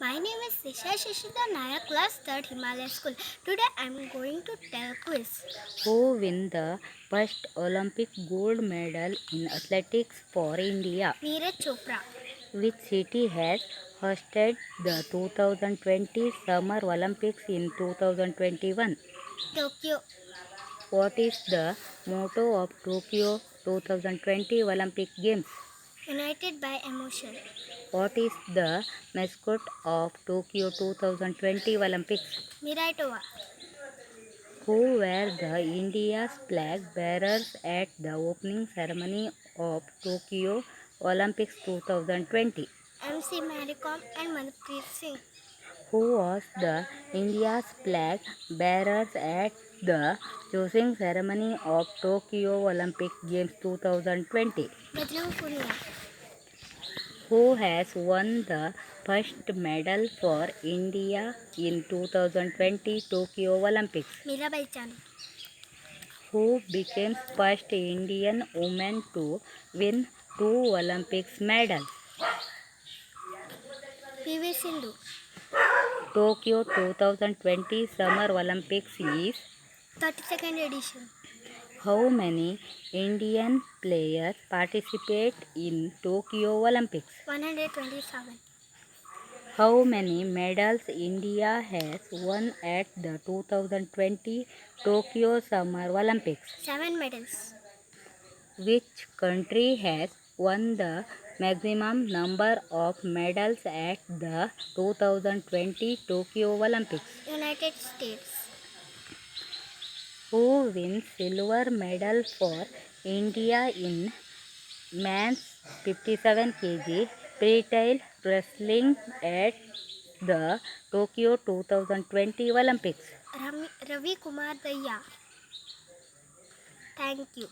My name is Disha Shishida Nayak, class 3rd Himalaya School. Today I am going to tell quiz. Who win the first Olympic gold medal in athletics for India? Neeraj Chopra. Which city has hosted the 2020 Summer Olympics in 2021? Tokyo. What is the motto of Tokyo 2020 Olympic Games? United by emotion. What is the mascot of Tokyo 2020 Olympics? Mirai Tova. Who were the India's flag bearers at the opening ceremony of Tokyo Olympics 2020? MC Maricom and Manpreet Singh. Who was the India's flag bearers at the choosing ceremony of Tokyo Olympic Games 2020? Bajrang Punia. Who has won the first medal for India in 2020 Tokyo Olympics? Mirabai Chanu. Who became first Indian woman to win two Olympics medals? PV Sindhu. Tokyo 2020 Summer Olympics is 32nd edition. how many Indian players participate in Tokyo Olympics? 127. How many medals India has won at the 2020 Tokyo Summer Olympics? 7 medals. Which country has won the maximum number of medals at the 2020 Tokyo Olympics? United States. Who wins silver medal for India in men's 57 kg freestyle wrestling at the Tokyo 2020 Olympics? Ravi Kumar Daya. Thank you.